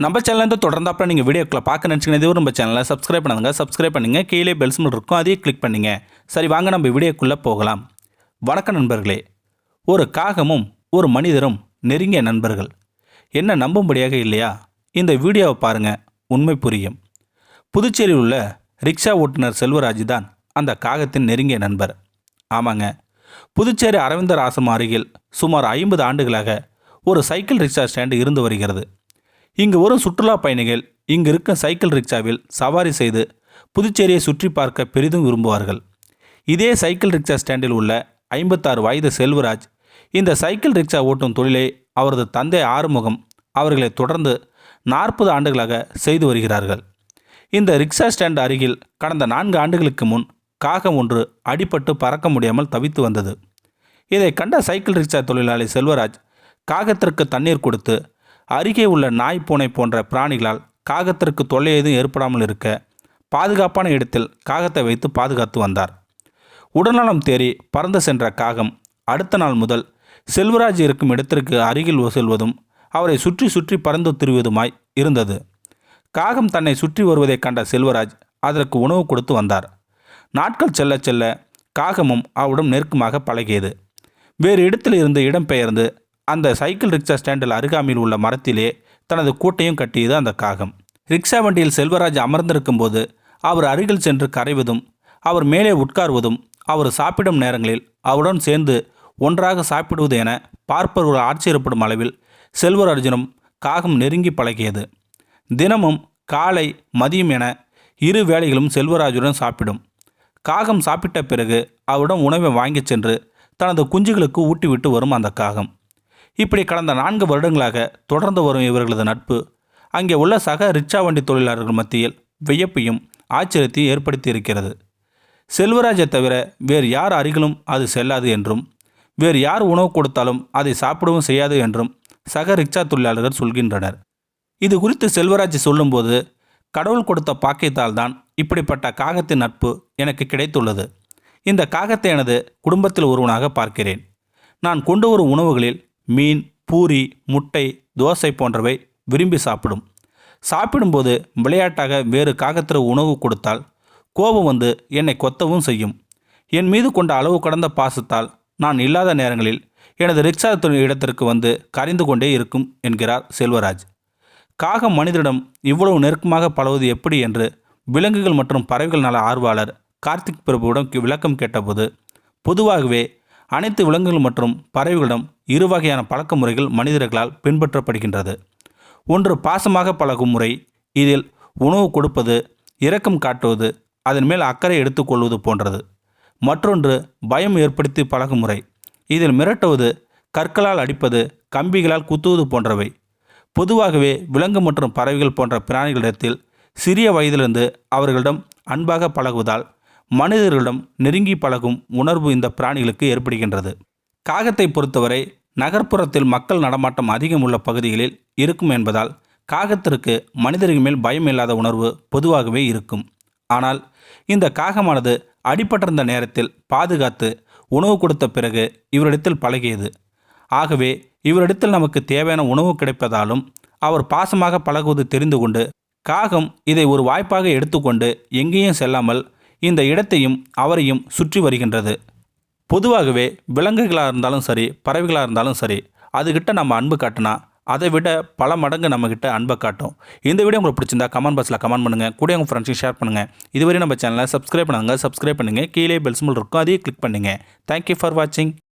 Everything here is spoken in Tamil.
நம்ம சேனல் தொடர்ந்தாப்புல நீங்கள் வீடியோக்களை பார்க்க நினச்சிங்கன்னா நம்ம சேனலை சப்ஸ்கிரைப் பண்ணுங்க. சப்ஸ்கிரைப் பண்ணுங்கள். கீழே பெல் சிம்பல் இருக்கும், அதையும் கிளிக் பண்ணுங்க. சரி, வாங்க நம்ம வீடியோக்குள்ளே போகலாம். வணக்கம் நண்பர்களே. ஒரு காகமும் ஒரு மனிதரும் நெருங்கிய நண்பர்கள். என்ன நம்பும்படியாக இல்லையா? இந்த வீடியோவை பாருங்கள், உண்மை புரியும். புதுச்சேரியில் உள்ள ரிக்ஷா ஓட்டுநர் செல்வராஜ் தான் அந்த காகத்தின் நெருங்கிய நண்பர். ஆமாங்க, புதுச்சேரி அரவிந்தர் ஆசிரமம் அருகில் சுமார் 50 ஆண்டுகளாக ஒரு சைக்கிள் ரிக்ஷா ஸ்டாண்டு இருந்து வருகிறது. இங்கு வரும் சுற்றுலா பயணிகள் இங்கு இருக்கும் சைக்கிள் ரிக்ஷாவில் சவாரி செய்து புதுச்சேரியை சுற்றி பார்க்க பெரிதும் விரும்புவார்கள். இதே சைக்கிள் ரிக்ஷா ஸ்டாண்டில் உள்ள 56 வயது செல்வராஜ் இந்த சைக்கிள் ரிக்ஷா ஓட்டும் தொழிலை அவரது தந்தை ஆறுமுகம் அவர்களை தொடர்ந்து 40 ஆண்டுகளாக செய்து வருகிறார்கள். இந்த ரிக்ஷா ஸ்டாண்ட் அருகில் கடந்த 4 ஆண்டுகளுக்கு முன் காகம் ஒன்று அடிபட்டு பறக்க முடியாமல் தவித்து வந்தது. இதை கண்ட சைக்கிள் ரிக்ஷா தொழிலாளி செல்வராஜ் காகத்திற்கு தண்ணீர் கொடுத்து அருகே உள்ள நாய், பூனை போன்ற பிராணிகளால் காகத்திற்கு தொல்லை எதுவும் ஏற்படாமல் இருக்க பாதுகாப்பான இடத்தில் காகத்தை வைத்து பாதுகாத்து வந்தார். உடல்நலம் தேறி பறந்து சென்ற காகம் அடுத்த நாள் முதல் செல்வராஜ் இருக்கும் இடத்திற்கு அருகில் செல்வதும் அவரை சுற்றி சுற்றி பறந்து திரிவதுமாய் இருந்தது. காகம் தன்னை சுற்றி வருவதை கண்ட செல்வராஜ் அதற்கு உணவு கொடுத்து வந்தார். நாட்கள் செல்ல செல்ல காகமும் அவருடன் நெருக்கமாக பழகியது. வேறு இடத்தில் இருந்து இடம்பெயர்ந்து அந்த சைக்கிள் ரிக்ஷா ஸ்டாண்டில் அருகாமையில் உள்ள மரத்திலே தனது கூட்டையும் கட்டியது அந்த காகம். ரிக்ஷா வண்டியில் செல்வராஜ் அமர்ந்திருக்கும் போது அவர் அருகில் சென்று கரைவதும், அவர் மேலே உட்கார்வதும், அவர் சாப்பிடும் நேரங்களில் அவருடன் சேர்ந்து ஒன்றாக சாப்பிடுவது என பார்ப்பவர்கள் ஆச்சரியப்படும் அளவில் செல்வராஜனும் காகம் நெருங்கி பழகியது. தினமும் காலை, மதியம் என 2 வேளைகளும் செல்வராஜுடன் சாப்பிடும். காகம் சாப்பிட்ட பிறகு அவருடன் உணவை வாங்கிச் சென்று தனது குஞ்சுகளுக்கு ஊட்டிவிட்டு வரும் அந்த காகம். இப்படி கடந்த 4 வருடங்களாக தொடர்ந்து வரும் இவர்களது நட்பு அங்கே உள்ள சக ரிக்ஷா வண்டி தொழிலாளர்கள் மத்தியில் வியப்பையும் ஆச்சரியத்தையும் ஏற்படுத்தி இருக்கிறது. செல்வராஜை தவிர வேறு யார் அருகிலும் அது செல்லாது என்றும், வேறு யார் உணவு கொடுத்தாலும் அதை சாப்பிடவும் செய்யாது என்றும் சக ரிக்ஷா தொழிலாளர்கள் சொல்கின்றனர். இது குறித்து செல்வராஜ் சொல்லும்போது, கடவுள் கொடுத்த பாக்கியத்தால் தான் இப்படிப்பட்ட காகத்தின் நட்பு எனக்கு கிடைத்துள்ளது. இந்த காகத்தை எனது குடும்பத்தில் ஒருவனாக பார்க்கிறேன். நான் கொண்டு வரும் உணவுகளில் மீன், பூரி, முட்டை, தோசை போன்றவை விரும்பி சாப்பிடும். சாப்பிடும்போது விளையாட்டாக வேறு காகத்திற்கு உணவு கொடுத்தால் கோபம் வந்து என்னை கொத்தவும் செய்யும். என் மீது கொண்ட அளவு கடந்த பாசத்தால் நான் இல்லாத நேரங்களில் எனது ரிக்ஷா இடத்திற்கு வந்து கரைந்து கொண்டே இருக்கும் என்கிறார் செல்வராஜ். காகம் மனிதனிடம் இவ்வளவு நெருக்கமாக பழகுவது எப்படி என்று விலங்குகள் மற்றும் பறவைகள் நல ஆர்வலர் கார்த்திக் பிரபுவிடம் விளக்கம் கேட்டபோது, பொதுவாகவே அனைத்து விலங்குகள் மற்றும் பறவைகளிடம் 2 வகையான பழக்க முறைகள் மனிதர்களால் பின்பற்றப்படுகின்றது. ஒன்று பாசமாக பழகும் முறை. இதில் உணவு கொடுப்பது, இரக்கம் காட்டுவது, அதன் மேல் அக்கறை எடுத்துக்கொள்வது போன்றது. மற்றொன்று பயம் ஏற்படுத்தி பழகும் முறை. இதில் மிரட்டுவது, கற்களால் அடிப்பது, கம்பிகளால் குத்துவது போன்றவை. பொதுவாகவே விலங்கு மற்றும் பறவைகள் போன்ற பிராணிகளிடத்தில் சிறிய வயதிலிருந்து அவர்களிடம் அன்பாக பழகுவதால் மனிதர்களிடம் நெருங்கி பழகும் உணர்வு இந்த பிராணிகளுக்கு ஏற்படுகின்றது. காகத்தை பொறுத்தவரை நகர்ப்புறத்தில் மக்கள் நடமாட்டம் அதிகம் உள்ள பகுதிகளில் இருக்கும் என்பதால் காகத்திற்கு மனிதர்கள் மேல் பயம் இல்லாத உணர்வு பொதுவாகவே இருக்கும். ஆனால் இந்த காகமானது அடிபட்டிருந்த நேரத்தில் பாதுகாத்து உணவு கொடுத்த பிறகு இவரிடத்தில் பழகியது. ஆகவே இவரிடத்தில் நமக்கு தேவையான உணவு கிடைப்பதாலும் அவர் பாசமாக பழகுவது தெரிந்து கொண்டு காகம் இதை ஒரு வாய்ப்பாக எடுத்துக்கொண்டு எங்கேயும் செல்லாமல் இந்த இடத்தையும் அவரையும் சுற்றி வருகின்றது. பொதுவாகவே விலங்குகளாக இருந்தாலும் சரி, பறவைகளாக இருந்தாலும் சரி, அதுகிட்ட நம்ம அன்பு காட்டினா அதை விட பல மடங்கு நம்மக்கிட்ட அன்பை காட்டும். இந்த வீடியோ உங்களுக்கு பிடிச்சிருந்தா கமெண்ட் பாக்ஸில் கமெண்ட் பண்ணுங்கள். கூட உங்கள் ஃப்ரெண்ட்ஸுக்கு ஷேர் பண்ணுங்கள். இதுவரை நம்ம சேனலை சப்ஸ்கிரைப் பண்ணுங்கள். கீழே பெல் சிம்பல் இருக்கும், அதையும் கிளிக் பண்ணுங்கள். தேங்க்யூ ஃபார் வாட்சிங்.